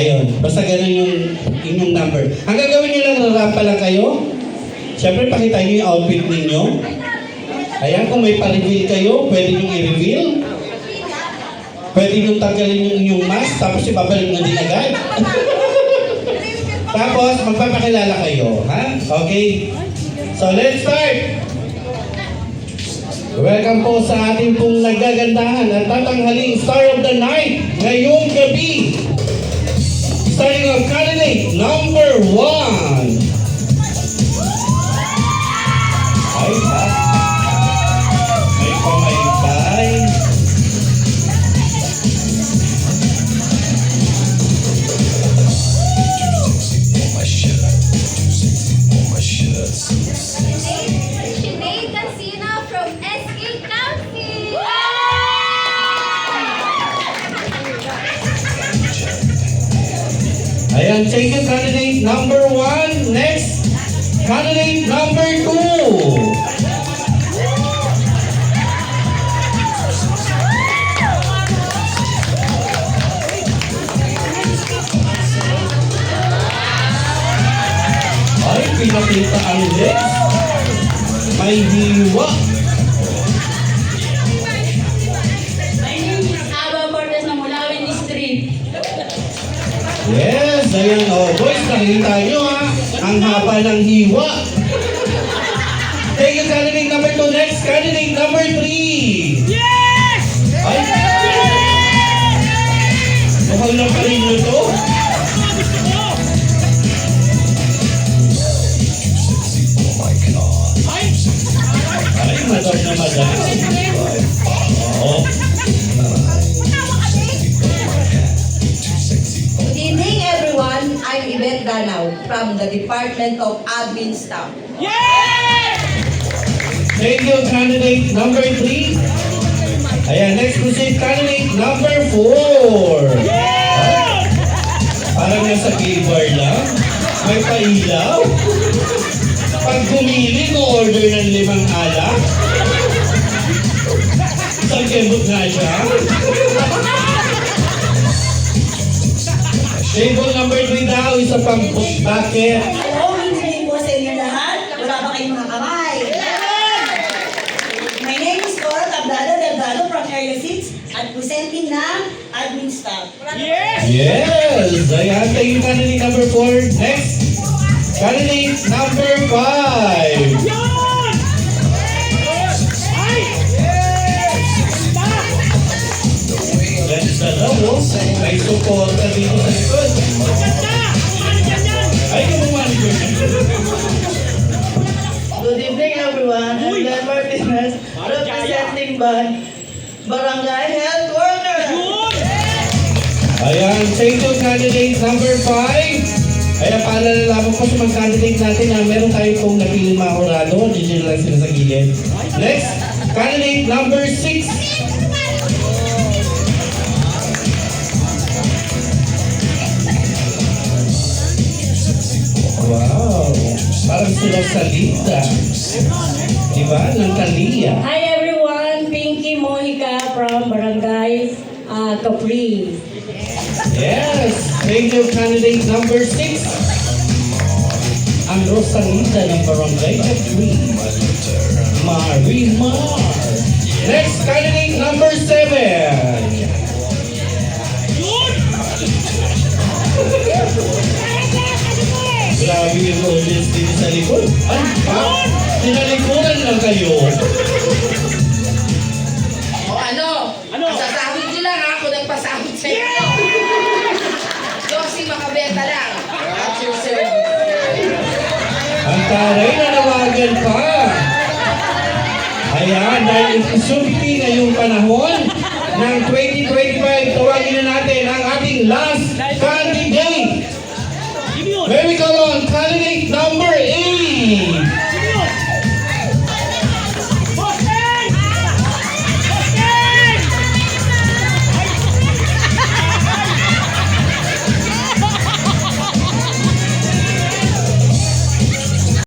Ayun, basta ganun yung inyong number. Ang gagawin nyo lang, rarapa lang kayo. Siyempre, pakita nyo yung outfit ninyo. Ayan, kung may pa-reveal kayo, pwede nyo i-reveal. Pwede nyo tanggalin yung inyong mask, tapos ibabalik na din agad. Tapos, magpapakilala kayo. Ha? Okay? So, let's start! Welcome po sa ating pong nagagandahan at tatanghaling Star of the Night ngayong gabi. Starting off, candidate number 1. Ay, ha? May pamaybay. Ayan, thank you, candidate number 1. Next, candidate number 2. Ay, pinakita ang legs. May hiwa. Yes, ayan o. Boys, nakikita nyo ha. Ang haba ng hiwa. Thank you, candidate number 2. Next, candidate number 3. Yes! Ay! Mukhang na pa rin nyo to. Ay, madam na madam. Oo. I'm Yvette Danao from the Department of Admin Staff. Yes! Thank you, candidate number 3. Ayan, next proceed, candidate number 4. Yes! Parang nasa bar lang. May pailaw. Pag pumili ko order ng 5 alak. Isang kembot na siya. Table number 3 daw, isa pang book bucket. Hello, hindi po sa inyo lahat. Wala ba kayong mga kamay? My name is Cora Tablado Delgado from Area 6 at presenting ng admin staff. Yes! Yes! Ayan, thank you, candidate number 4. Next, candidate number 5. Yan! Ay! Ganda daw, oh. May supporta dito sa likod. Ay, kumuha niyo. Good evening, everyone. I'm Glenn Martinez, representing Barangay Health Worker. Ayan, thank you, candidate number 5. Ayan, paalala lamang po sa mga candidate natin na meron tayo pong napiling mga kurado. Diyan lang sila sa gilid. Next, candidate number 6. Wow, parang sila salita. Diba? Ng Kalia. Hi everyone, Pinky Mojica from Barangay Capri. Yes, thank you, candidate number 6. Ang Rosalita ng Barangay Capri. Marimar. Next, candidate number 7. Grabe yung audience dito sa likod. Ay, ha? Tinalikuran lang kayo. O ano? Ano? Masasahod nyo lang ha, kung nagpasahod sa inyo. Josie makabenta lang. At your service. Ang taray nanawagan pa. Ayan, dahil isusumpi ngayong panahon ng 2025, tawagin na natin ang ating last candidate. May we call on candidate number 8.